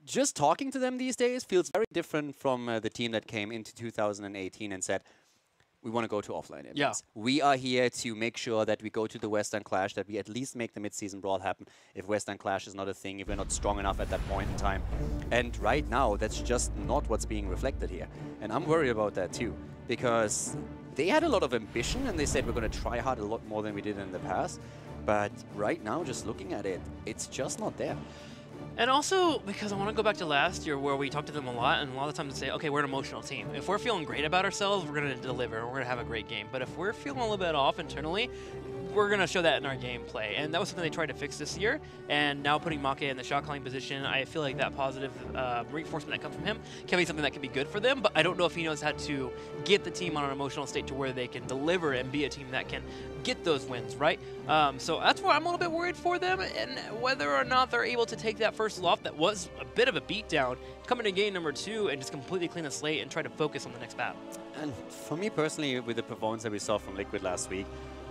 just talking to them these days feels very different from the team that came into 2018 and said, we want to go to offline events. Yeah. We are here to make sure that we go to the Western Clash, that we at least make the mid-season brawl happen if Western Clash is not a thing, if we're not strong enough at that point in time. And right now, that's just not what's being reflected here. And I'm worried about that too, because they had a lot of ambition and they said we're going to try hard a lot more than we did in the past. But right now, just looking at it, it's just not there. And also, because I want to go back to last year where we talked to them a lot, and a lot of times they say, okay, we're an emotional team. If we're feeling great about ourselves, we're going to deliver, and we're going to have a great game. But if we're feeling a little bit off internally, we're going to show that in our gameplay. And that was something they tried to fix this year. And now putting Make in the shot calling position, I feel like that positive reinforcement that comes from him can be something that can be good for them. But I don't know if he knows how to get the team on an emotional state to where they can deliver and be a team that can get those wins, right? So that's where I'm a little bit worried for them, and whether or not they're able to take that first loss that was a bit of a beatdown, come into game number 2 and just completely clean the slate and try to focus on the next battle. And for me personally, with the performance that we saw from Liquid last week,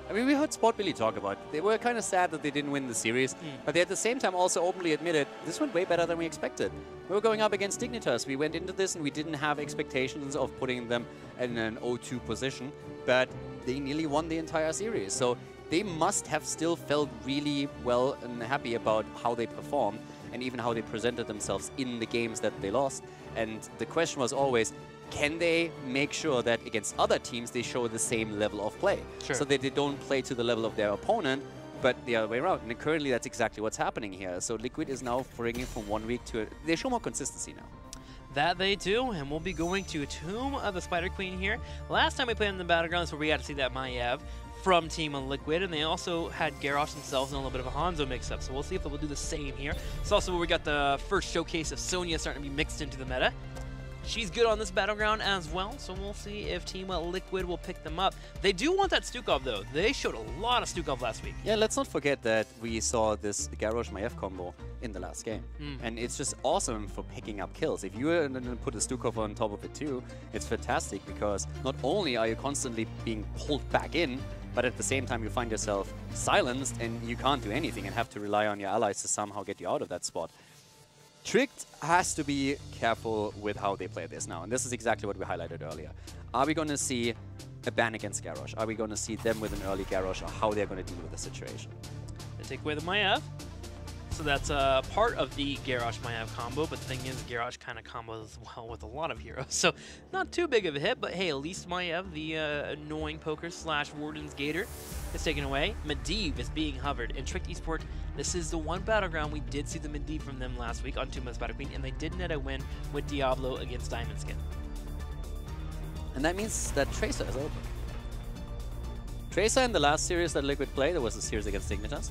I mean, we heard Sport Billy talk about it. They were kind of sad that they didn't win the series, but they at the same time also openly admitted this went way better than we expected. We were going up against Dignitas. We went into this and we didn't have expectations of putting them in an 0-2 position, but they nearly won the entire series. So they must have still felt really well and happy about how they performed and even how they presented themselves in the games that they lost. And the question was always, can they make sure that against other teams they show the same level of play? Sure. So that they don't play to the level of their opponent, but the other way around. And currently that's exactly what's happening here. So Liquid is now bringing from 1 week to they show more consistency now. That they do, and we'll be going to Tomb of the Spider Queen here. Last time we played in the Battleground, so we got to see that Maiev from Team Liquid, and they also had Garrosh themselves in a little bit of a Hanzo mix-up, so we'll see if they'll do the same here. It's also where we got the first showcase of Sonya starting to be mixed into the meta. She's good on this Battleground as well, so we'll see if Team Liquid will pick them up. They do want that Stukov, though. They showed a lot of Stukov last week. Yeah, let's not forget that we saw this Garrosh-Maiev combo in the last game. And it's just awesome for picking up kills. If you put a Stukov on top of it too, it's fantastic because not only are you constantly being pulled back in, but at the same time you find yourself silenced and you can't do anything and have to rely on your allies to somehow get you out of that spot. Tricked has to be careful with how they play this now, and this is exactly what we highlighted earlier. Are we going to see a ban against Garrosh? Are we going to see them with an early Garrosh, or how they're going to deal with the situation? They take away the Maiev, so that's part of the Garrosh-Maiev combo, but the thing is, Garrosh kind of combos as well with a lot of heroes, so not too big of a hit, but hey, at least Maiev, the annoying poker slash Warden's Gator, is taken away. Medivh is being hovered, and Tricked Esport, this is the one Battleground we did see the Medivh from them last week on Tomb of the Spider Queen, and they did net a win with Diablo against Diamond Skin. And that means that Tracer is open. Tracer in the last series that Liquid played, there was a series against Dignitas,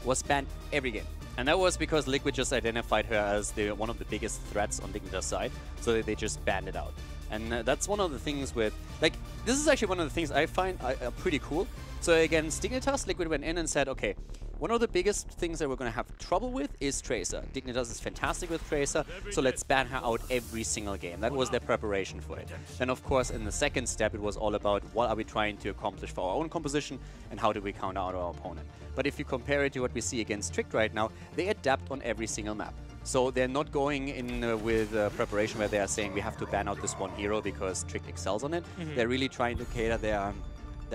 was banned every game. And that was because Liquid just identified her as one of the biggest threats on Dignitas' side, so they just banned it out. And that's one of the things with, like, this is actually one of the things I find pretty cool. So against Dignitas, Liquid went in and said, okay, one of the biggest things that we're going to have trouble with is Tracer. Dignitas is fantastic with Tracer, so let's ban her out every single game. That was their preparation for it. Then, of course, in the second step, it was all about what are we trying to accomplish for our own composition and how do we counter out our opponent. But if you compare it to what we see against Tricked right now, they adapt on every single map. So they're not going in with preparation where they are saying we have to ban out this one hero because Tricked excels on it. They're really trying to cater their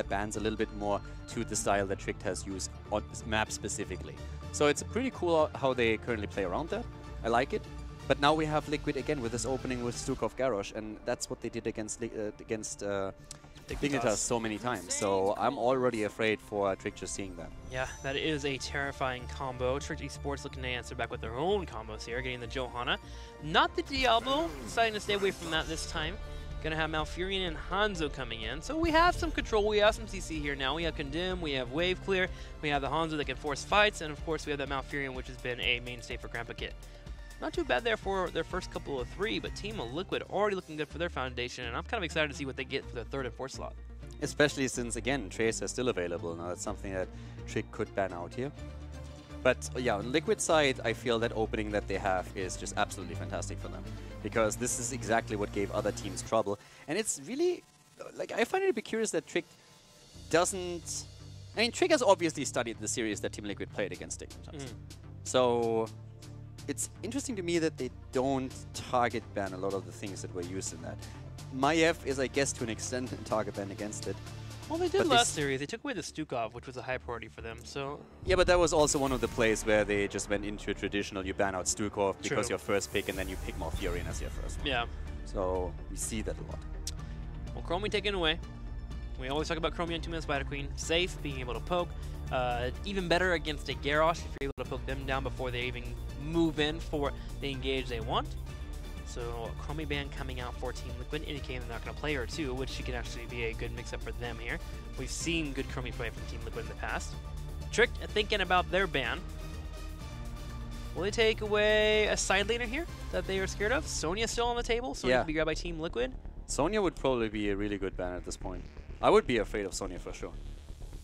bans a little bit more to the style that Tricked has used on this map specifically. So it's pretty cool how they currently play around that. I like it. But now we have Liquid again with this opening with Stukov Garrosh, and that's what they did against Dignitas so many times. So I'm already afraid for Tricked just seeing that. Yeah, that is a terrifying combo. Tricked Esports looking to answer back with their own combos here, getting the Johanna. Not the Diablo, deciding to stay away from that this time. Gonna have Malfurion and Hanzo coming in. So we have some control, we have some CC here now. We have Condemn, we have Wave Clear, we have the Hanzo that can force fights, and of course we have that Malfurion, which has been a mainstay for Grandpa Kit. Not too bad there for their first couple of 3, but Team Liquid already looking good for their foundation, and I'm kind of excited to see what they get for their 3rd and 4th slot. Especially since, again, Tracer is still available. Now that's something that Trick could ban out here. But yeah, on Liquid side, I feel that opening that they have is just absolutely fantastic for them. Because this is exactly what gave other teams trouble. And it's really, like, I find it a bit curious that Trick doesn't... I mean, Trick has obviously studied the series that Team Liquid played against Dignitas. So it's interesting to me that they don't target ban a lot of the things that were used in that. Maiev is, I guess, to an extent, a target ban against it. Well, they did last series. They took away the Stukov, which was a high priority for them. So yeah, but that was also one of the plays where they just went into a traditional, you ban out Stukov because your first pick, and then you pick Malfurion as your first one. Yeah. So we see that a lot. Well, Chromie taken away. We always talk about Chromie on 2-man Spider Queen. Safe, being able to poke. Even better against a Garrosh if you're able to poke them down before they even move in for the engage they want. So Chromie ban coming out for Team Liquid, indicating they're not going to play her too, which can actually be a good mix-up for them here. We've seen good Chromie play from Team Liquid in the past. Tricked thinking about their ban. Will they take away a side laner here that they are scared of? Sonya still on the table. Sonya can be grabbed by Team Liquid. Sonya would probably be a really good ban at this point. I would be afraid of Sonya for sure.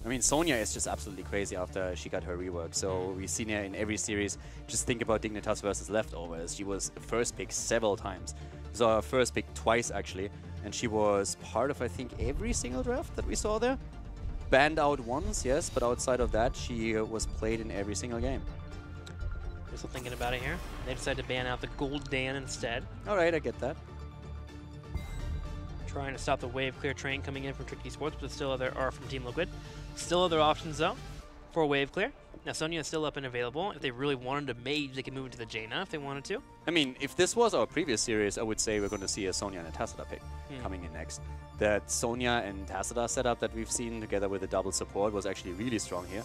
I mean, Sonya is just absolutely crazy after she got her rework. So we've seen her in every series. Just think about Dignitas versus Leftovers. She was first pick several times. So her first pick twice, actually. And she was part of, I think, every single draft that we saw there. Banned out once, yes, but outside of that, she was played in every single game. We're still thinking about it here. They decided to ban out the Gold Dan instead. All right, I get that. Trying to stop the wave clear train coming in from Tricky Sports, but still other are from Team Liquid. Still other options though for wave clear. Now Sonya is still up and available. If they really wanted to mage, they could move into the Jaina if they wanted to. I mean, if this was our previous series, I would say we're going to see a Sonya and a Tacita pick coming in next. That Sonya and Tacita setup that we've seen together with the double support was actually really strong here.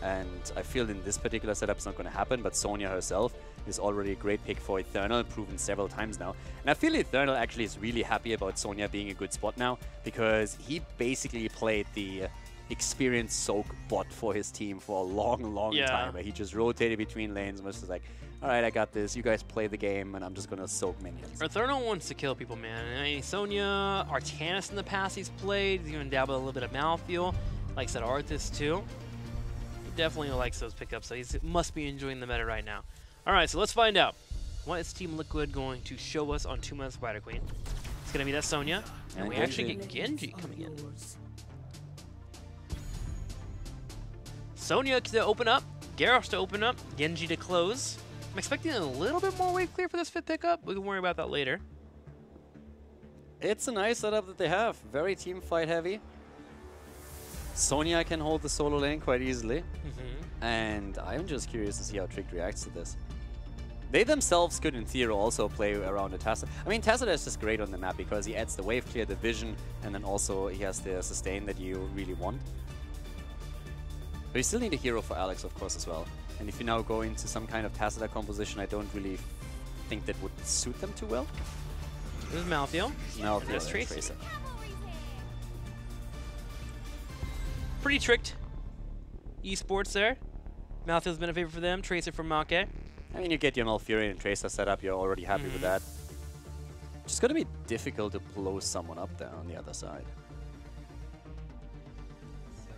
And I feel in this particular setup it's not going to happen, but Sonya herself is already a great pick for Eternal, proven several times now. And I feel Eternal actually is really happy about Sonya being a good spot now, because he basically played the experienced soak bot for his team for a long time. Where he just rotated between lanes and was just like, all right, I got this. You guys play the game, and I'm just going to soak minions. Eternal wants to kill people, man. I mean, Sonya, Artanis in the past he's played. He's even dabbled a little bit of Malthael. Like I said, Arthas too. He definitely likes those pickups, so he must be enjoying the meta right now. All right, so let's find out. What is Team Liquid going to show us on 2-man Spider Queen? It's going to be that Sonya, and we actually get Genji coming in. Sonya to open up, Garrosh to open up, Genji to close. I'm expecting a little bit more wave clear for this 5th pickup. We can worry about that later. It's a nice setup that they have. Very team fight heavy. Sonya can hold the solo lane quite easily. And I'm just curious to see how Trick reacts to this. They themselves could, in theory, also play around a Tacita. I mean, Tacita is just great on the map because he adds the wave clear, the vision, and then also he has the sustain that you really want. But you still need a hero for Alex, of course, as well. And if you now go into some kind of Tacita composition, I don't really think that would suit them too well. This is Malthael. Malthael, Tracer. Pretty tricked esports there. Malthael's been a favorite for them. Tracer from Make. I mean, you get your Malfurion and Tracer set up, you're already happy with that. It's going to be difficult to blow someone up there on the other side.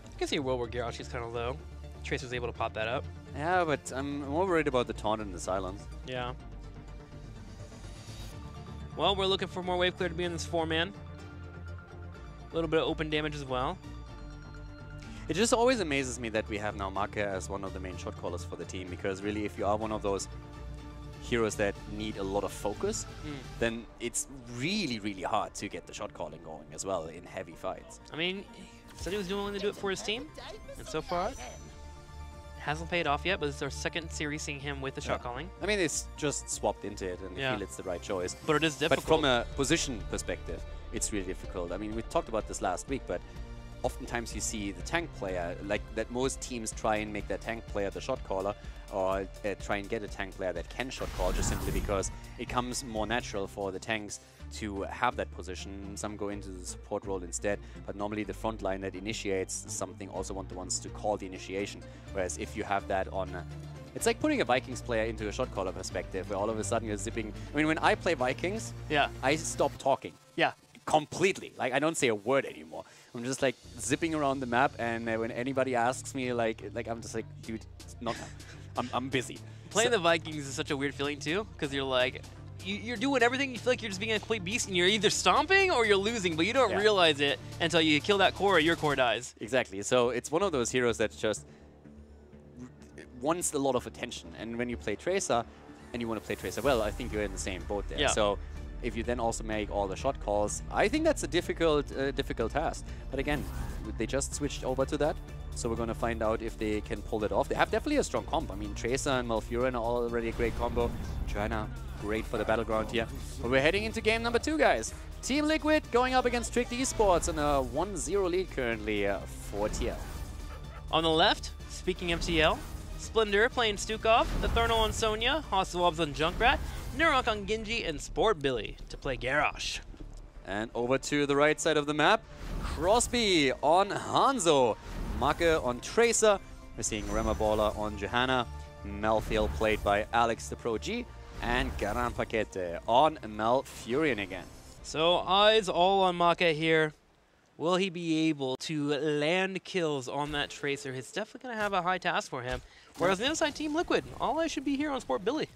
I can see a world where Garrosh is kind of low. Tracer's able to pop that up. Yeah, but I'm more worried about the taunt and the silence. Yeah. Well, we're looking for more wave clear to be in this 4-man. A little bit of open damage as well. It just always amazes me that we have now Make as one of the main shot callers for the team, because really if you are one of those heroes that need a lot of focus, then it's really hard to get the shot calling going as well in heavy fights. I mean, he said he was willing to do it for his team, and so far it hasn't paid off yet, but it's our second series seeing him with the shot calling. I mean, it's just swapped into it and I feel it's the right choice. But it is difficult. But from a position perspective, it's really difficult. I mean, we talked about this last week, but oftentimes you see the tank player, like that most teams try and make their tank player the shot caller, or try and get a tank player that can shot call, just simply because it comes more natural for the tanks to have that position. Some go into the support role instead, but normally the front line that initiates something also want the ones to call the initiation. Whereas if you have that on... it's like putting a Vikings player into a shot caller perspective, where all of a sudden you're zipping... I mean, when I play Vikings, I stop talking. Completely. Like, I don't say a word anymore. I'm just like zipping around the map, and when anybody asks me, like I'm just like, dude, not now. I'm busy. Playing the Vikings is such a weird feeling too, because you're like, you're doing everything. You feel like you're just being a complete beast, and you're either stomping or you're losing, but you don't realize it until you kill that core or your core dies. Exactly. So it's one of those heroes that just wants a lot of attention. And when you play Tracer, and you want to play Tracer well, I think you're in the same boat there. Yeah. So if you then also make all the shot calls, I think that's a difficult task. But again, they just switched over to that. So we're going to find out if they can pull it off. They have definitely a strong comp. I mean, Tracer and Malfurion are already a great combo. Joanna, great for the Battleground here. But we're heading into game number 2, guys. Team Liquid going up against Tricked Esports on a 1-0 lead currently for TL. On the left, speaking MTL, Splendor playing Stukov, Eternal on Sonya, Hasselwabs on Junkrat, Nurok on Genji, and Sport Billy to play Garrosh. And over to the right side of the map, Crosby on Hanzo, Make on Tracer. We're seeing Remaballer on Johanna, Malthael played by Alex the Pro G, and Garan Paquete on Malfurion again. So eyes all on Make here. Will he be able to land kills on that Tracer? It's definitely going to have a high task for him. Whereas the inside Team Liquid, all eyes should be here on Sport Billy.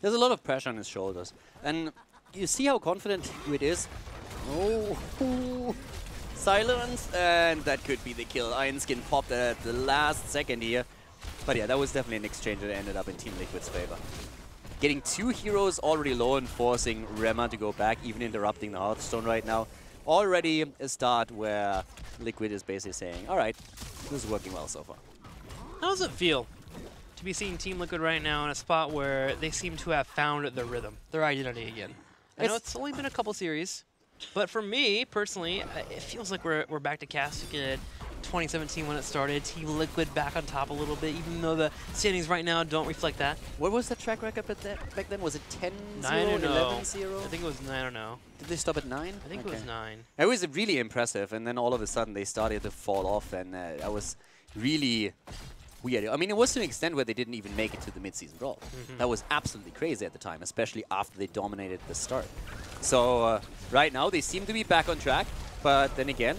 There's a lot of pressure on his shoulders. And you see how confident Liquid is. Oh, silence, and that could be the kill. Iron Skin popped at the last second here. But yeah, that was definitely an exchange that ended up in Team Liquid's favor. Getting 2 heroes already low and forcing Rema to go back, even interrupting the Hearthstone right now. Already a start where Liquid is basically saying, all right, this is working well so far. How does it feel to be seeing Team Liquid right now in a spot where they seem to have found their rhythm, their identity again? I know it's only been a couple series, but for me, personally, it feels like we're back to Cascade 2017 when it started. Team Liquid back on top a little bit, even though the standings right now don't reflect that. What was the track record back then? Was it 10-0, 11-0? I think it was 9-0. Did they stop at 9? I think it was 9. It was really impressive, and then all of a sudden they started to fall off, and that was really weird. I mean, it was to an extent where they didn't even make it to the mid-season brawl. That was absolutely crazy at the time, especially after they dominated the start. So right now they seem to be back on track, but then again,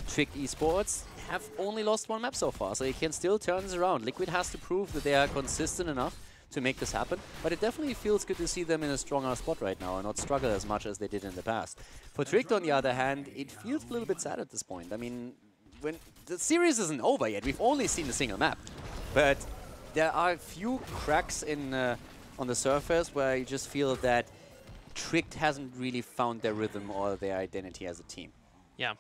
Tricked Esports have only lost 1 map so far, so they can still turn this around. Liquid has to prove that they are consistent enough to make this happen, but it definitely feels good to see them in a stronger spot right now and not struggle as much as they did in the past. For Tricked, on the other hand, it feels a little bit sad at this point. I mean, when the series isn't over yet, we've only seen a single map, but there are a few cracks in on the surface where you just feel that Tricked hasn't really found their rhythm or their identity as a team. Yeah.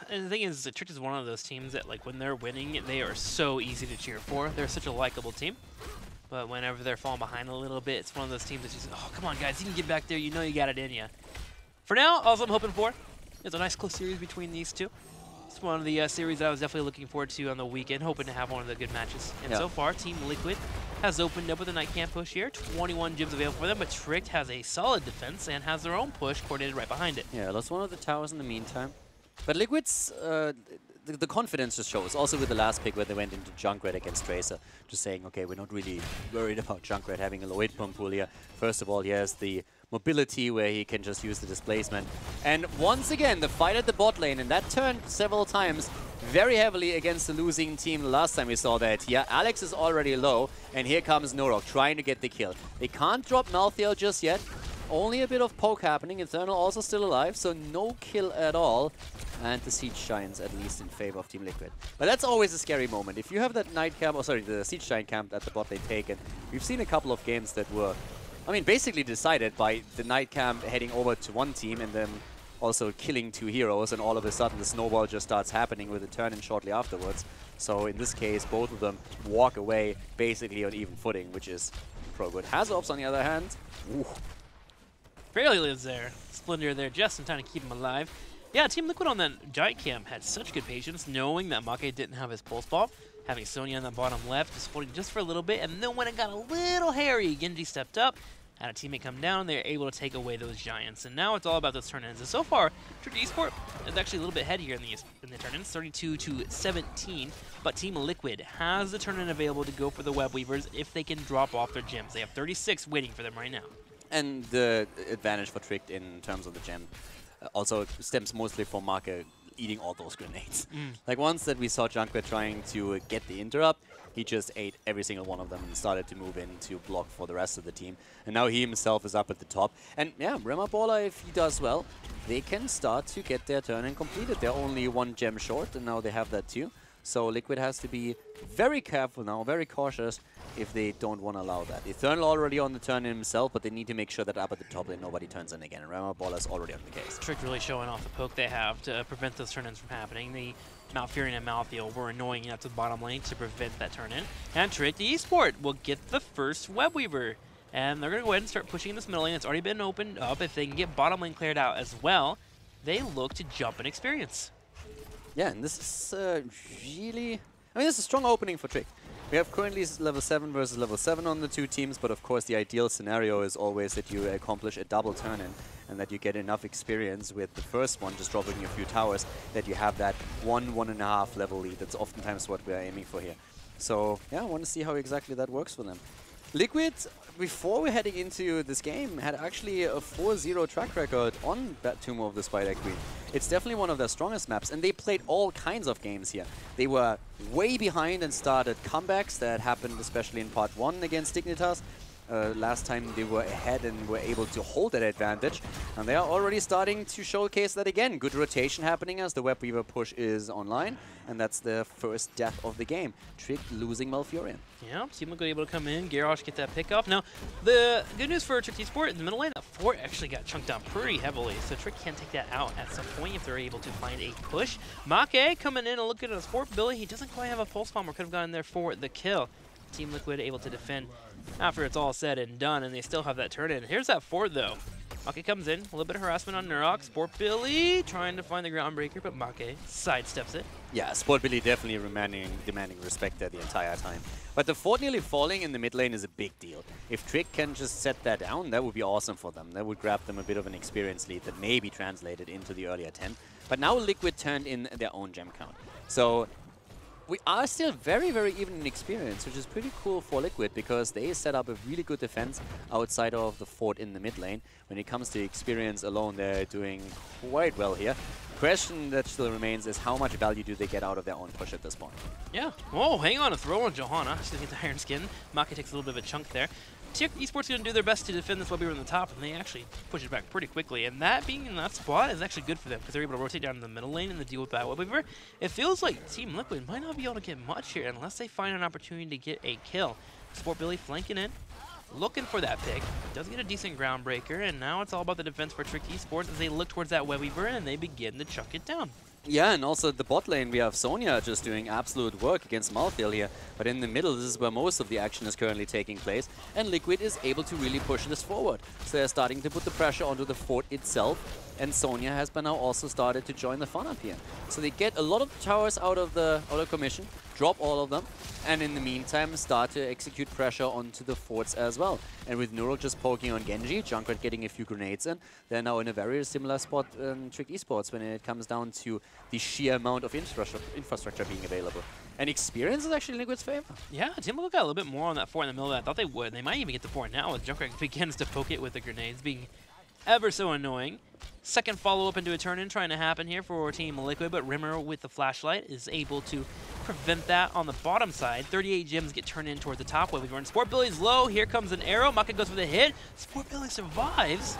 And the thing is, Tricked is one of those teams that, like, when they're winning, they are so easy to cheer for. They're such a likable team. But whenever they're falling behind a little bit, it's one of those teams that's just, oh, come on, guys, you can get back there. You know you got it in you. For now, all I'm hoping for is a nice close series between these two. It's one of the series that I was definitely looking forward to on the weekend, hoping to have one of the good matches. And so far, Team Liquid has opened up with a night camp push here. 21 gyms available for them, but Tricked has a solid defense and has their own push coordinated right behind it. Yeah, lost one of the towers in the meantime. But Liquid's, the confidence just shows. Also with the last pick where they went into Junkrat against Tracer, just saying, okay, we're not really worried about Junkrat having a low hit pump pool here. First of all, he has the mobility where he can just use the displacement. And once again, the fight at the bot lane, and that turned several times very heavily against the losing team. The last time we saw that here, Alex is already low, and here comes Nurok trying to get the kill. They can't drop Malthael just yet. Only a bit of poke happening. Eternal also still alive, so no kill at all. And the Siege shines at least in favor of Team Liquid. But that's always a scary moment. If you have that night camp, or sorry, the Siege Shine camp at the bot lane taken, we've seen a couple of games that were, I mean, basically decided by the night camp heading over to one team and then also killing 2 heroes, and all of a sudden the snowball just starts happening with a turn-in shortly afterwards. So in this case, both of them walk away basically on even footing, which is pro good. Hazobs, on the other hand, ooh. Barely lives there. Splendor there just in time to keep him alive. Yeah, Team Liquid on that Giant Camp had such good patience, knowing that Make didn't have his pulse ball, having Sonya on the bottom left, just holding just for a little bit, and then when it got a little hairy, Genji stepped up, had a teammate come down, they were able to take away those Giants, and now it's all about those turn-ins. And so far, Tricked Esport is actually a little bit ahead here in the turn-ins, 32-17, but Team Liquid has the turn-in available to go for the Web Weavers if they can drop off their gems. They have 36 waiting for them right now. And the advantage for Tricked in terms of the gem also stems mostly from Make eating all those grenades. Like once that we saw Junkrat trying to get the interrupt, he just ate every single one of them and started to move in to block for the rest of the team. And now he himself is up at the top. And yeah, Remaballer, if he does well, they can start to get their turn and completed. They're only 1 gem short, and now they have that too. So Liquid has to be very careful now, very cautious if they don't want to allow that. Eternal already on the turn in himself, but they need to make sure that up at the top lane nobody turns in again. And Rama Baller's already on the case. Trick really showing off the poke they have to prevent those turn-ins from happening. The Malfurion and Malthael were annoying enough to the bottom lane to prevent that turn-in. And Trick, the esport, will get the first Webweaver. And they're going to go ahead and start pushing this middle lane. It's already been opened up. If they can get bottom lane cleared out as well, they look to jump in experience. Yeah, and this is really... I mean, this is a strong opening for Trick. We have currently level 7 versus level 7 on the two teams, but of course the ideal scenario is always that you accomplish a double turn-in and that you get enough experience with the first one, just dropping a few towers, that you have that 1.5 level lead. That's oftentimes what we're aiming for here. So, yeah, I want to see how exactly that works for them. Liquid, before we're heading into this game, had actually a 4-0 track record on Tomb of the Spider Queen. It's definitely one of their strongest maps, and they played all kinds of games here. They were way behind and started comebacks that happened especially in part 1 against Dignitas. Last time they were ahead and were able to hold that advantage. And they are already starting to showcase that again. Good rotation happening as the Webweaver push is online. And that's the first death of the game. Trick losing Malfurion. Yeah, Team Liquid able to come in. Garrosh get that pick off. Now, the good news for Trick Esport in the middle lane, that fort actually got chunked down pretty heavily. So Trick can take that out at some point if they're able to find a push. Make coming in and looking at a sport Billy. He doesn't quite have a pulse bomb or could have gotten there for the kill. Team Liquid able to defend after it's all said and done, and they still have that turn in. Here's that fort though. Make comes in, a little bit of harassment on Nurok. Sport Billy trying to find the groundbreaker, but Make sidesteps it. Yeah, Sport Billy definitely demanding respect there the entire time. But the fort nearly falling in the mid lane is a big deal. If Trick can just set that down, that would be awesome for them. That would grab them a bit of an experience lead that may be translated into the earlier 10. But now Liquid turned in their own gem count. So we are still very, very even in experience, which is pretty cool for Liquid because they set up a really good defense outside of the fort in the mid lane. When it comes to experience alone, they're doing quite well here. Question that still remains is how much value do they get out of their own push at this point? Yeah. Whoa, hang on, a throw on Johanna. She's going to get the Iron Skin. Make takes a little bit of a chunk there. Esports going to do their best to defend this Webweaver on the top, and they actually push it back pretty quickly. And that being in that spot is actually good for them because they're able to rotate down to the middle lane and to deal with that Webweaver. It feels like Team Liquid might not be able to get much here unless they find an opportunity to get a kill. Sport Billy flanking in, looking for that pick. Does get a decent groundbreaker, and now it's all about the defense for Trick Esports as they look towards that Webweaver and they begin to chuck it down. Yeah, and also the bot lane, we have Sonya just doing absolute work against Malthael here. But in the middle, this is where most of the action is currently taking place. And Liquid is able to really push this forward. So they're starting to put the pressure onto the fort itself. And Sonya has by now also started to join the fun up here. So they get a lot of towers out of commission, drop all of them, and in the meantime start to execute pressure onto the forts as well. And with Nurok just poking on Genji, Junkrat getting a few grenades in, they're now in a very similar spot in Trick Esports when it comes down to the sheer amount of infrastructure being available. And experience is actually in Liquid's favor. Yeah, Team Liquid got a little bit more on that fort in the middle than I thought they would. They might even get the fort now as Junkrat begins to poke it with the grenades, being ever so annoying. Second follow-up into a turn-in trying to happen here for Team Liquid, but Rimmer with the flashlight is able to prevent that on the bottom side. 38 gems get turned in towards the top wave. Sport Billy's low. Here comes an arrow. Make goes for the hit. Sport Billy survives.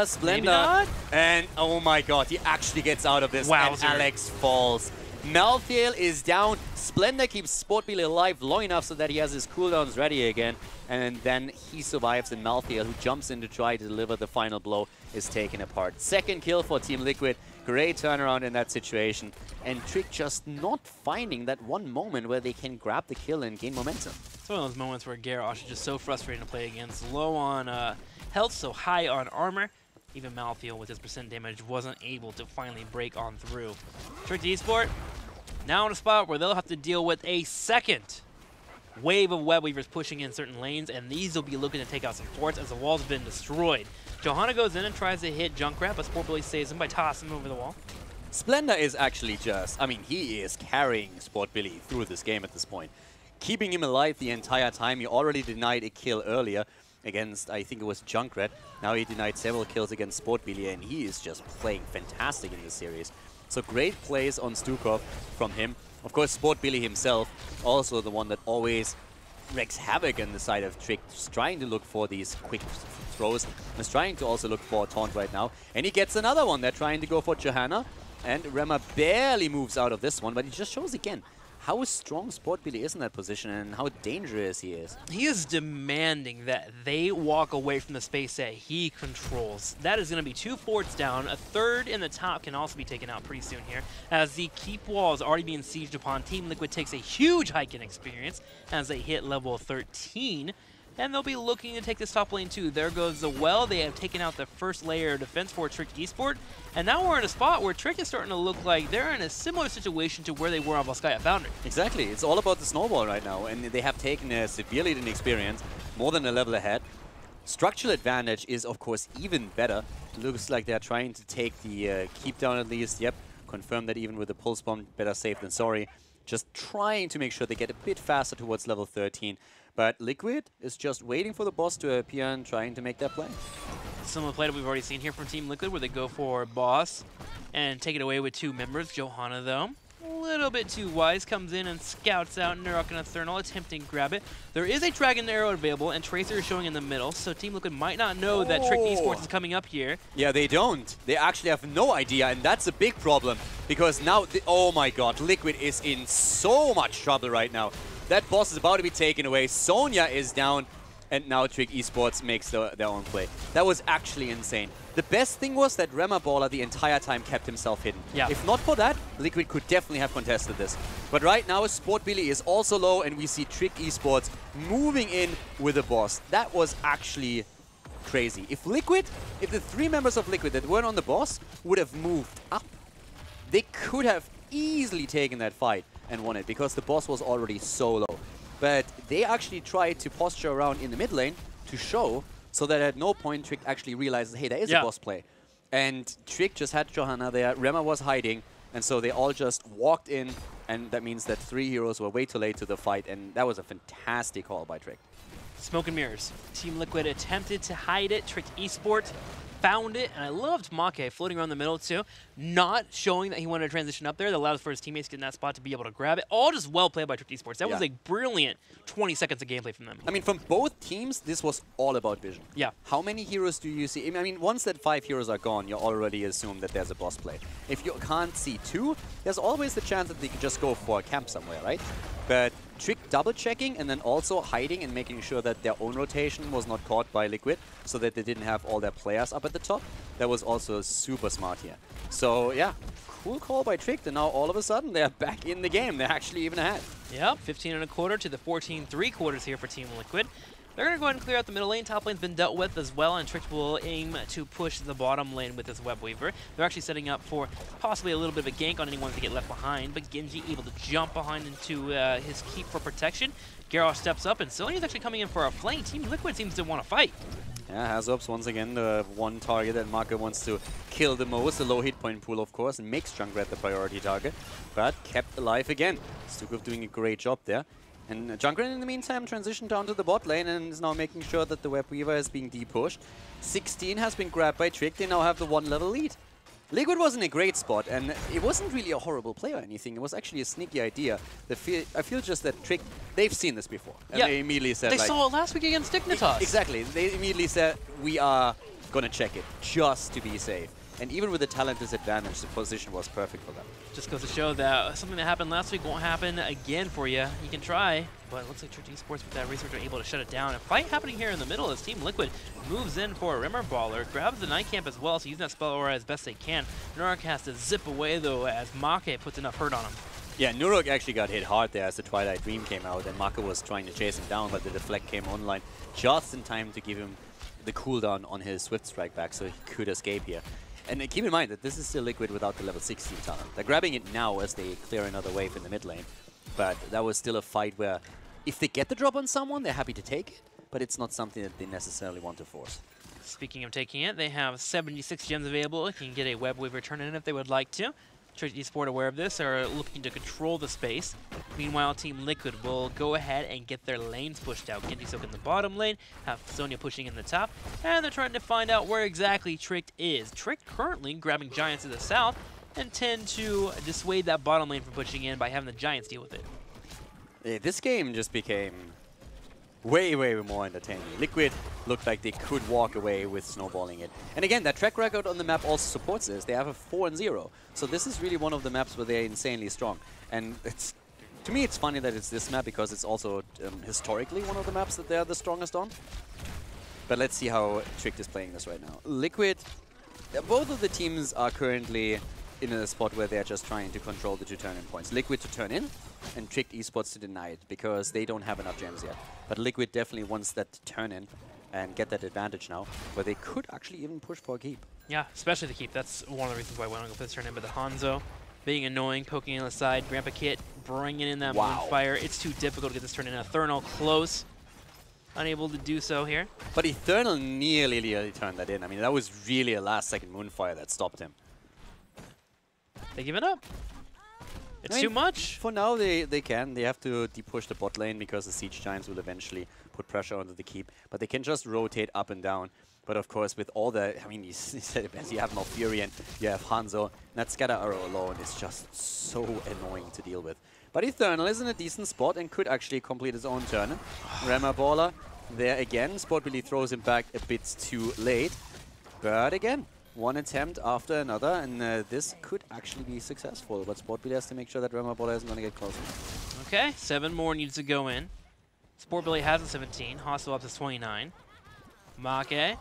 Splendor. And oh my god, he actually gets out of this. Wowzer. And Alex falls. Malthael is down. Splendor keeps Sport Billy alive long enough so that he has his cooldowns ready again. And then he survives, and Malthael, who jumps in to try to deliver the final blow, is taken apart. Second kill for Team Liquid. Great turnaround in that situation. And Trick just not finding that one moment where they can grab the kill and gain momentum. It's one of those moments where Garrosh is just so frustrating to play against. Low on health, so high on armor. Even Malthael with his percent damage wasn't able to finally break on through. Trick Esport now in a spot where they'll have to deal with a second wave of Webweavers pushing in certain lanes, and these will be looking to take out some forts as the wall's been destroyed. Johanna goes in and tries to hit Junkrat, but Sport Billy saves him by tossing him over the wall. Splendor is actually just, I mean, he is carrying Sport Billy through this game at this point. Keeping him alive the entire time. He already denied a kill earlier against, I think it was Junkrat. Now he denied several kills against Sport Billy, and he is just playing fantastic in this series. So great plays on Stukov from him. Of course, Sport Billy himself, also the one that always wreaks havoc on the side of Trick, just trying to look for these quick throws. Is trying to also look for a taunt right now. And he gets another one. They're trying to go for Johanna. And Rema barely moves out of this one, but he just shows again how strong Sport really is in that position and how dangerous he is. He is demanding that they walk away from the space that he controls. That is going to be 2 forts down. A third in the top can also be taken out pretty soon here, as the keep wall is already being sieged upon. Team Liquid takes a huge hike in experience as they hit level 13. And they'll be looking to take this top lane too. There goes the well. They have taken out the first layer of defense for Trick Esport. And now we're in a spot where Trick is starting to look like they're in a similar situation to where they were on Volskaya Foundry. Exactly. It's all about the snowball right now. And they have taken a severe lead in experience, more than a level ahead. Structural advantage is, of course, even better. Looks like they're trying to take the keep down at least. Yep, confirm that even with the pulse bomb, better safe than sorry. Just trying to make sure they get a bit faster towards level 13. But Liquid is just waiting for the boss to appear and trying to make that play. Similar play that we've already seen here from Team Liquid, where they go for boss and take it away with 2 members. Johanna, though, a little bit too wise, comes in and scouts out Nurok and Ethernal, attempting to grab it. There is a Dragon Arrow available, and Tracer is showing in the middle, so Team Liquid might not know that Trick Esports is coming up here. Yeah, they don't. They actually have no idea, and that's a big problem, because now, oh my god, Liquid is in so much trouble right now. That boss is about to be taken away. Sonya is down, and now Trick Esports makes their own play. That was actually insane. The best thing was that Rema Baller the entire time kept himself hidden. Yeah. If not for that, Liquid could definitely have contested this. But right now, Sport Billy is also low, and we see Trick Esports moving in with the boss. That was actually crazy. If the 3 members of Liquid that weren't on the boss would have moved up, they could have easily taken that fight and won it, because the boss was already so low. But they actually tried to posture around in the mid lane to show, so that at no point Trick actually realizes, hey, there is a boss play. And Trick just had Johanna there, Rema was hiding, and so they all just walked in, and that means that 3 heroes were way too late to the fight, and that was a fantastic call by Trick. Smoke and mirrors. Team Liquid attempted to hide it. Trick Esport found it, and I loved Make floating around the middle too, not showing that he wanted to transition up there. That allowed for his teammates to get in that spot to be able to grab it. All just well played by Trick Esports. That was a brilliant 20 seconds of gameplay from them. I mean, from both teams, this was all about vision. Yeah. How many heroes do you see? I mean, once that 5 heroes are gone, you already assume that there's a boss play. If you can't see 2, there's always the chance that they could just go for a camp somewhere, right? But Trick double-checking and then also hiding and making sure that their own rotation was not caught by Liquid, so that they didn't have all their players up at the top. That was also super smart here. So, yeah, cool call by Trick, and now all of a sudden they're back in the game. They're actually even ahead. Yep, 15.25 to the 14.75 here for Team Liquid. They're going to go ahead and clear out the middle lane. Top lane's been dealt with as well, and Trick will aim to push the bottom lane with this Web Weaver. They're actually setting up for possibly a little bit of a gank on anyone to get left behind, but Genji able to jump behind into his keep for protection. Garrosh steps up, and Sonya's actually coming in for a flank. Team Liquid seems to want to fight. Yeah, Hazops once again the one target that Marco wants to kill the most. The low hit point pool, of course, and makes Junkrat the priority target, but kept alive again. Stukov doing a great job there. And Junkrat, in the meantime, transitioned down to the bot lane and is now making sure that the Web Weaver is being depushed. 16 has been grabbed by Trick. They now have the 1-level lead. Liquid was in a great spot, and it wasn't really a horrible play or anything. It was actually a sneaky idea. I feel just that Trick, they've seen this before. And they immediately said, they saw it last week against Dignitas. Exactly. They immediately said, we are going to check it just to be safe. And even with the talent disadvantage, the position was perfect for them. Just goes to show that something that happened last week won't happen again for you. You can try, but it looks like Trick Esports with that research are able to shut it down. A fight happening here in the middle as Team Liquid moves in for a Rimmer Baller, grabs the Night Camp as well, so using that spell aura as best they can. Nurok has to zip away though as Make puts enough hurt on him. Yeah, Nurok actually got hit hard there as the Twilight Dream came out, and Maka was trying to chase him down, but the deflect came online just in time to give him the cooldown on his Swift Strike back, so he could escape here. And keep in mind that this is still Liquid without the level 16 talent. They're grabbing it now as they clear another wave in the mid lane. But that was still a fight where if they get the drop on someone, they're happy to take it. But it's not something that they necessarily want to force. Speaking of taking it, they have 76 gems available. You can get a Web Weaver turn in if they would like to. Trick Esport, aware of this, are looking to control the space. Meanwhile, Team Liquid will go ahead and get their lanes pushed out. Genji Soak in the bottom lane, have Sonya pushing in the top, and they're trying to find out where exactly Trick is. Trick currently grabbing Giants to the south and tend to dissuade that bottom lane from pushing in by having the Giants deal with it. This game just became way more entertaining. Liquid looked like they could walk away with snowballing it. And again, that track record on the map also supports this. They have a 4-0. So this is really one of the maps where they're insanely strong. And it's, to me, it's funny that it's this map because it's also historically one of the maps that they're the strongest on. But let's see how Tricked is playing this right now. Liquid, both of the teams are currently in a spot where they're just trying to control the 2 turn-in points. Liquid to turn in, and Tricked Esports to deny it, because they don't have enough gems yet. But Liquid definitely wants that to turn in and get that advantage now, where they could actually even push for a keep. Yeah, especially the keep. That's one of the reasons why I want to go for this turn in. But the Hanzo being annoying, poking on the side, Grandpa Kit bringing in that Moonfire. It's too difficult to get this turn in. Eternal close. Unable to do so here. But Eternal nearly turned that in. I mean, that was really a last-second Moonfire that stopped him. They give it up. It's too much. For now, they can. They have to de-push the bot lane because the Siege Giants will eventually put pressure onto the keep. But they can just rotate up and down. But of course, with all the, I mean, you said it best, you have Malfurion, you have Hanzo. That Scatter Arrow alone is just so annoying to deal with. But Eternal is in a decent spot and could actually complete his own turn. Rema Baller there again. Sport really throws him back a bit too late. But again, one attempt after another, and this could actually be successful. But Sport really has to make sure that Rema Baller isn't going to get closer. Okay, 7 more needs to go in. Sport Billy has a 17. Hostile up to 29. Make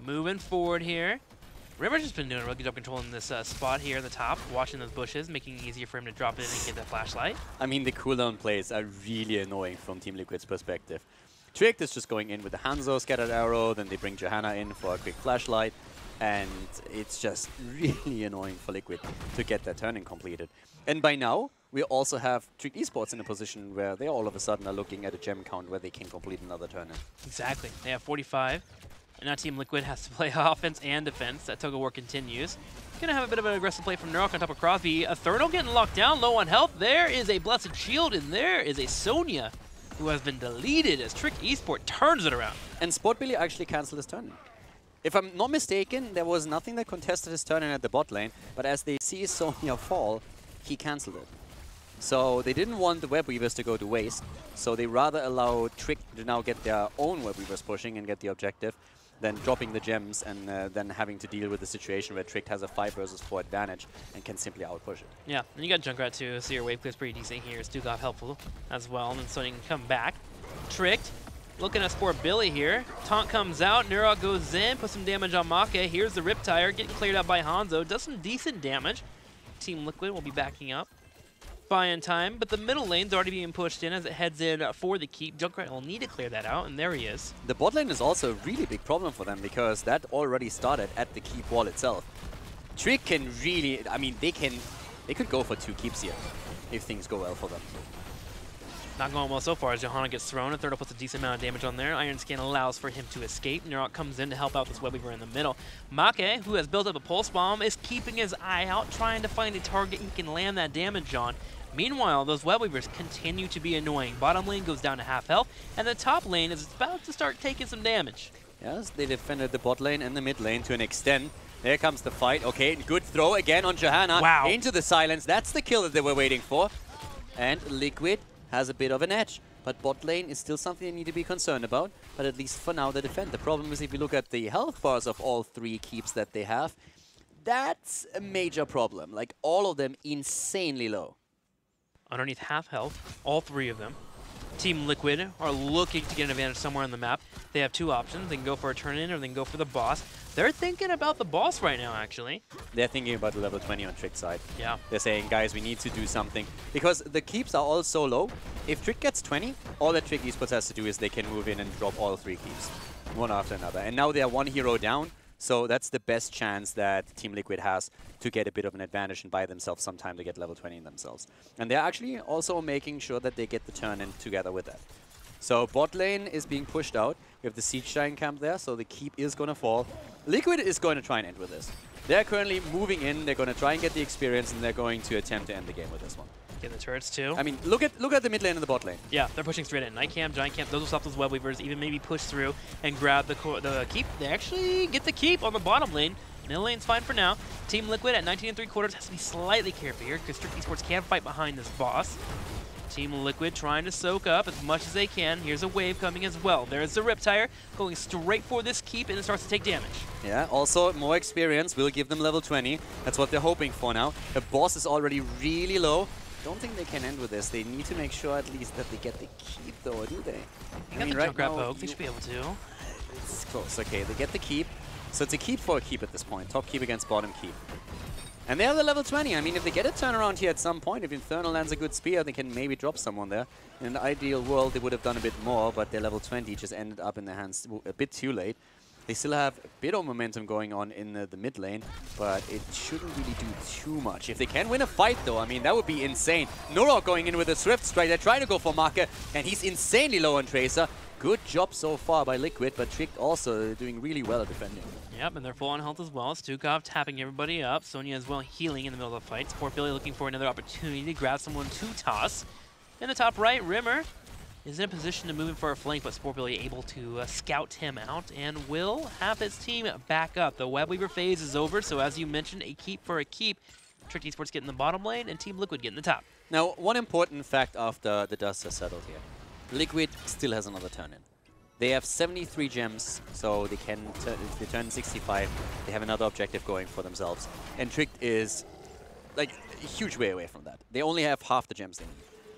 moving forward here. River's just been doing a really good job controlling this spot here in the top, watching those bushes, making it easier for him to drop it in and get that flashlight. I mean, the cooldown plays are really annoying from Team Liquid's perspective. Tricked is just going in with the Hanzo Scattered Arrow, then they bring Johanna in for a quick flashlight, and it's just really annoying for Liquid to get that turning completed. And by now, we also have Tricked Esports in a position where they all of a sudden are looking at a gem count where they can complete another turn in. Exactly. They have 45. And now Team Liquid has to play offense and defense. That tug of war continues. Gonna have a bit of an aggressive play from Neurok on top of Crosby. Eternal getting locked down, low on health. There is a Blessed Shield, and there is a Sonya who has been deleted as Trick Esport turns it around. And Sport Billy actually canceled his turn in. If I'm not mistaken, there was nothing that contested his turn in at the bot lane, but as they see Sonya fall, he cancelled it. So they didn't want the Web Weavers to go to waste, so they rather allow Trick to now get their own Web Weavers pushing and get the objective, than dropping the gems and then having to deal with the situation where Tricked has a 5 versus 4 advantage and can simply outpush it. Yeah, and you got Junkrat too, so your wave clear's pretty decent here. Stugov helpful as well, and then Sonya can come back. Tricked, looking at Sport Billy here. Taunt comes out, Neurok goes in, puts some damage on Make. Here's the Riptire, getting cleared out by Hanzo. Does some decent damage. Team Liquid will be backing up. Buying time, but the middle lane's already being pushed in as it heads in for the keep. Junkrat will need to clear that out, and there he is. The bot lane is also a really big problem for them because that already started at the keep wall itself. Trick can really, I mean, they could go for 2 keeps here if things go well for them. Not going well so far as Johanna gets thrown. Eternal puts a decent amount of damage on there. Iron Scan allows for him to escape. Neurok comes in to help out this Webweaver in the middle. Make, who has built up a Pulse Bomb, is keeping his eye out, trying to find a target he can land that damage on. Meanwhile, those Webweavers continue to be annoying. Bottom lane goes down to half health, and the top lane is about to start taking some damage. Yes, they defended the bot lane and the mid lane to an extent. There comes the fight. Okay, good throw again on Johanna. Wow. Into the silence. That's the kill that they were waiting for. And Liquid has a bit of an edge. But bot lane is still something they need to be concerned about. But at least for now, they defend. The problem is if you look at the health bars of all 3 keeps that they have, that's a major problem. Like, all of them insanely low. Underneath half health, all 3 of them. Team Liquid are looking to get an advantage somewhere on the map. They have 2 options. They can go for a turn-in or they can go for the boss. They're thinking about the boss right now, actually. They're thinking about the level 20 on Trick's side. Yeah. They're saying, guys, we need to do something. Because the keeps are all so low. If Trick gets 20, all that Trick Esports has to do is they can move in and drop all 3 keeps, one after another. And now they're 1 hero down. So that's the best chance that Team Liquid has to get a bit of an advantage and buy themselves some time to get level 20 in themselves. And they're actually also making sure that they get the turn-in together with that. So bot lane is being pushed out. We have the Siege Giant camp there, so the keep is going to fall. Liquid is going to try and end with this. They're currently moving in. They're going to try and get the experience, and they're going to attempt to end the game with this one. Get the turrets too. I mean, look at the mid lane and the bot lane. Yeah, they're pushing straight in. Night Camp, Giant Camp, those will stop those Web Weavers, even maybe push through and grab the keep. They actually get the keep on the bottom lane. Middle lane's fine for now. Team Liquid at 19 3/4 has to be slightly careful here because Trick Esports can fight behind this boss. Team Liquid trying to soak up as much as they can. Here's a wave coming as well. There's the Riptire going straight for this keep, and it starts to take damage. Yeah, also more experience will give them level 20. That's what they're hoping for now. The boss is already really low. Don't think they can end with this. They need to make sure at least that they get the keep, though, do they? They got the right Junkrat now, poke. They should be able to. It's close. Okay, they get the keep. So it's a keep for a keep at this point. Top keep against bottom keep. And they have the level 20. I mean, if they get a turnaround here at some point, if Infernal lands a good spear, they can maybe drop someone there. In an ideal world, they would have done a bit more, but their level 20 just ended up in their hands a bit too late. They still have a bit of momentum going on in the mid lane, but it shouldn't really do too much. If they can win a fight, though, I mean, that would be insane. Norok going in with a Swift Strike. They're trying to go for Marker, and he's insanely low on Tracer. Good job so far by Liquid, but Trick also doing really well at defending. Yep, and they're full on health as well. Stukov tapping everybody up. Sonya as well healing in the middle of the fight. Sport Billy looking for another opportunity to grab someone to toss. In the top right, Rimmer is in a position to move in for a flank, but Sport Billy able to scout him out and will have his team back up. The Web Weaver phase is over, so as you mentioned, a keep for a keep. Trick Esports getting the bottom lane and Team Liquid getting the top. Now, one important fact after the dust has settled here. Liquid still has another turn in. They have 73 gems, so they can, if they turn 65, they have another objective going for themselves. And Tricked is like a huge way away from that. They only have half the gems they need.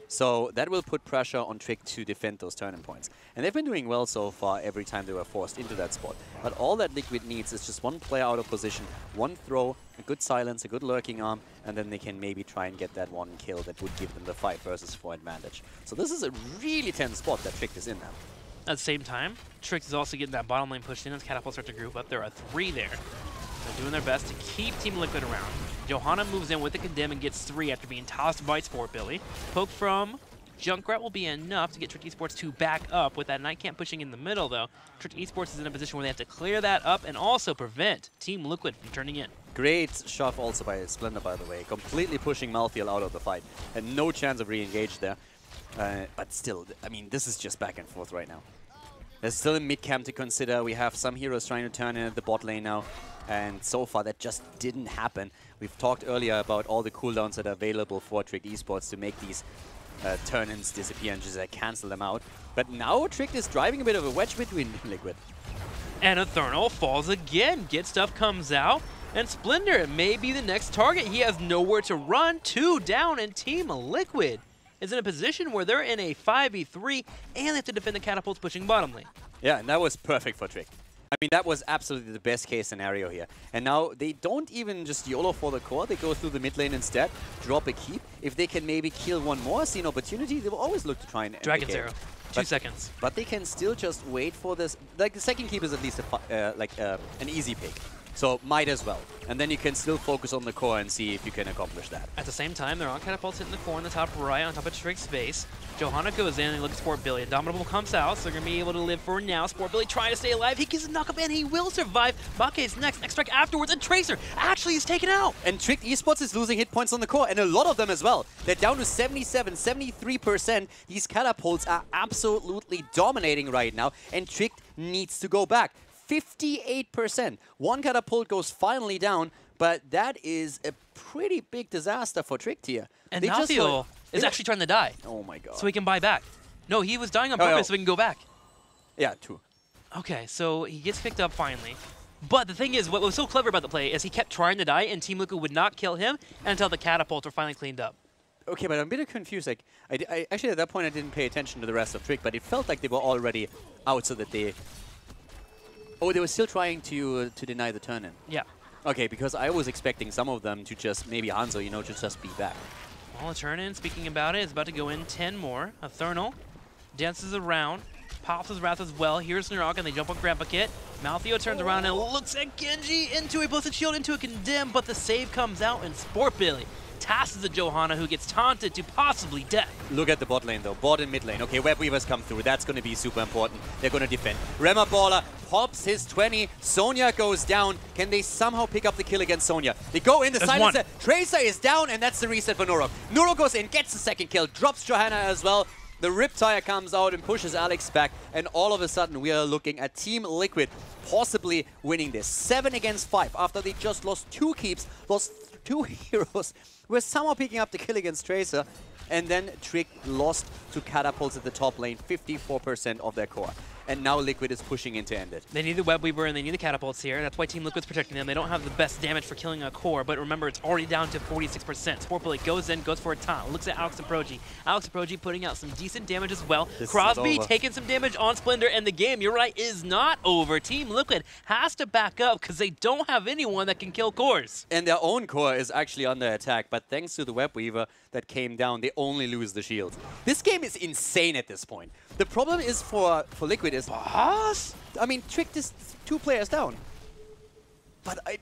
So that will put pressure on Trick to defend those turning points. And they've been doing well so far every time they were forced into that spot. But all that Liquid needs is just one player out of position, one throw, a good silence, a good lurking arm, and then they can maybe try and get that one kill that would give them the 5 versus 4 advantage. So this is a really tense spot that Trick is in now. At the same time, Trick is also getting that bottom lane pushed in as Catapults start to group up. There are 3 there. They're doing their best to keep Team Liquid around. Johanna moves in with the Condemn and gets 3 after being tossed by Sport Billy. Poke from Junkrat will be enough to get Trick Esports to back up. With that Night Camp pushing in the middle, though, Trick Esports is in a position where they have to clear that up and also prevent Team Liquid from turning in. Great shove also by Splendor, by the way. Completely pushing Malthael out of the fight. And no chance of re-engage there. But still, I mean, this is just back and forth right now. There's still a mid-camp to consider. We have some heroes trying to turn in at the bot lane now. And so far, that just didn't happen. We've talked earlier about all the cooldowns that are available for Trick Esports to make these turn-ins disappear and just cancel them out. But now Trick is driving a bit of a wedge between Liquid. And Eternal falls again. Get Stuff comes out. And Splendor may be the next target. He has nowhere to run. 2 down, and Team Liquid is in a position where they're in a 5v3 and they have to defend the Catapults pushing bottom lane. Yeah, and that was perfect for Trick. I mean, that was absolutely the best case scenario here. And now they don't even just YOLO for the core. They go through the mid lane instead, drop a keep. If they can maybe kill one more, see an opportunity, they will always look to try and Dragon's Arrow. 2 seconds. But they can still just wait for this. Like, the second keep is at least an easy pick. So might as well. And then you can still focus on the core and see if you can accomplish that. At the same time, they're on Catapults hitting the core in the top right on top of Trick's base. Johanna goes in and looks at Sport Billy. Indomitable comes out, so they're going to be able to live for now. Sport Billy trying to stay alive. He gets a knock-up and he will survive. Bake's next. X-Strike afterwards, and Tracer actually is taken out. And Trick Esports is losing hit points on the core, and a lot of them as well. They're down to 77, 73%. These Catapults are absolutely dominating right now, and Trick needs to go back. 58%. One Catapult goes finally down, but that is a pretty big disaster for Trick here. And Malthael is actually trying to die. Oh my god. So he can buy back. No, he was dying on purpose so he can go back. Yeah, true. Okay, so he gets picked up finally. But the thing is, what was so clever about the play is he kept trying to die, and Team Liquid would not kill him until the Catapults were finally cleaned up. Okay, but I'm a bit confused. Like, I actually, at that point, I didn't pay attention to the rest of Trick, but it felt like they were already out so that they... Oh, they were still trying to deny the turn-in. Yeah. Okay, because I was expecting some of them to just, maybe Hanzo, you know, to just be back. Well, a turn-in, speaking about it, is about to go in 10 more. Eternal dances around, pops his Wrath as well. Here's Narok, and they jump on Grandpa Kit. Malthael turns around and looks at Genji into a Blessed Shield, into a Condemn, but the save comes out, and Sport Billy tasks the Johanna, who gets taunted to possibly death. Look at the bot lane, though. Bot and mid lane. Okay, Web Weavers come through. That's going to be super important. They're going to defend. Rema Baller pops his 20. Sonya goes down. Can they somehow pick up the kill against Sonya? They go in. The silencer. Tracer is down, and that's the reset for Norok. Norok goes in, gets the second kill, drops Johanna as well. The Riptire comes out and pushes Alex back, and all of a sudden we are looking at Team Liquid possibly winning this. 7 against 5 after they just lost 2 keeps, lost 2 heroes. We're somehow picking up the kill against Tracer. And then Trick lost to catapults at the top lane, 54% of their core. And now Liquid is pushing in to end it. They need the Web Weaver and they need the catapults here. That's why Team Liquid's protecting them. They don't have the best damage for killing a core, but remember, it's already down to 46%. Sportbully goes in, goes for a taunt, looks at Alex and Proji. Alex and Proji putting out some decent damage as well. Crosby taking some damage on Splendor, and the game, you're right, is not over. Team Liquid has to back up because they don't have anyone that can kill cores. And their own core is actually under attack, but thanks to the Web Weaver that came down, they only lose the shields. This game is insane at this point. The problem is for Liquid is... Boss? I mean, Trick is 2 players down. But I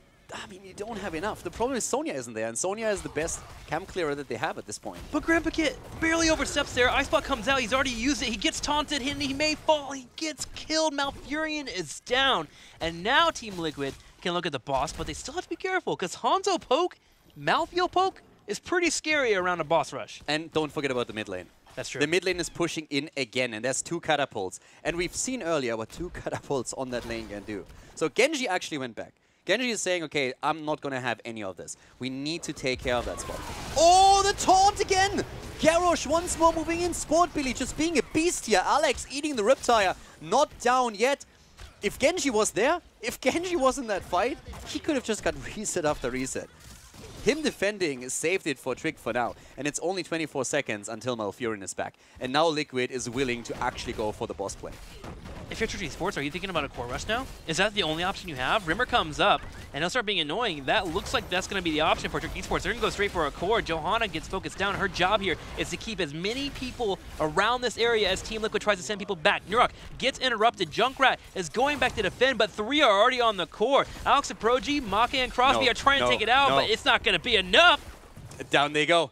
mean, you don't have enough. The problem is Sonya isn't there, and Sonya is the best camp clearer that they have at this point. But Grandpa Kit barely oversteps there. Icebot comes out, he's already used it, he gets taunted, and he may fall, he gets killed. Malfurion is down. And now Team Liquid can look at the boss, but they still have to be careful, because Hanzo poke, Malfio poke, is pretty scary around a boss rush. And don't forget about the mid lane. That's true. The mid lane is pushing in again, and there's 2 catapults. And we've seen earlier what 2 catapults on that lane can do. So Genji actually went back. Genji is saying, okay, I'm not going to have any of this. We need to take care of that spot. Oh, the taunt again! Garrosh once more moving in. Sportbilly just being a beast here. Alex eating the Riptire. Not down yet. If Genji was there, if Genji was in that fight, he could have just got reset after reset. Him defending saved it for Trick for now, and it's only 24 seconds until Malfurion is back. And now Liquid is willing to actually go for the boss play. If you're HGC Sports, are you thinking about a core rush now? Is that the only option you have? Rimmer comes up, and he'll start being annoying. That looks like that's going to be the option for Trick Esports. They're going to go straight for a core. Johanna gets focused down. Her job here is to keep as many people around this area as Team Liquid tries to send people back. Nurok gets interrupted. Junkrat is going back to defend, but 3 are already on the core. Alex and Proji, Maka and Crosby are trying to take it out, but it's not going to be enough. Down they go.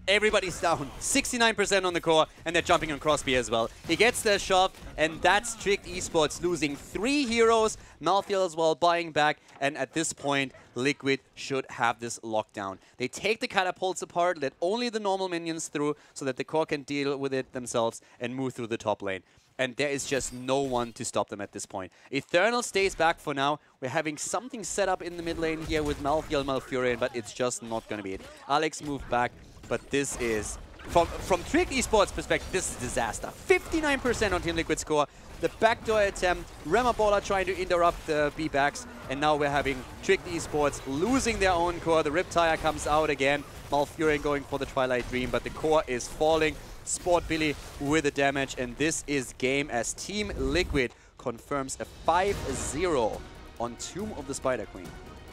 Everybody's down. 69% on the core, and they're jumping on Crosby as well. He gets their shot, and that's Trick Esports losing 3 heroes. Malthael as well buying back, and at this point, Liquid should have this lockdown. They take the catapults apart, let only the normal minions through, so that the core can deal with it themselves and move through the top lane. And there is just no one to stop them at this point. Eternal stays back for now. We're having something set up in the mid lane here with Malthael, Malfurion, but it's just not going to be it. Alex moved back. But this is, from Trick Esports' perspective, this is disaster. 59% on Team Liquid's score. The backdoor attempt, Remabola trying to interrupt the B-backs, and now we're having Trick Esports losing their own core. The Riptire comes out again. Malfurion going for the Twilight Dream, but the core is falling. Sportbilly with the damage, and this is game as Team Liquid confirms a 5-0 on Tomb of the Spider Queen.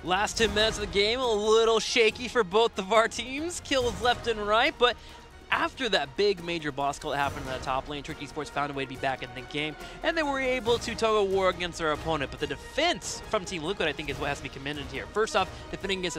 Last 10 minutes of the game, a little shaky for both of our teams. Kills left and right, but after that big major boss kill that happened in the top lane, Trick Esports found a way to be back in the game, and they were able to tug a war against their opponent. But the defense from Team Liquid, I think, is what has to be commended here. First off, defending against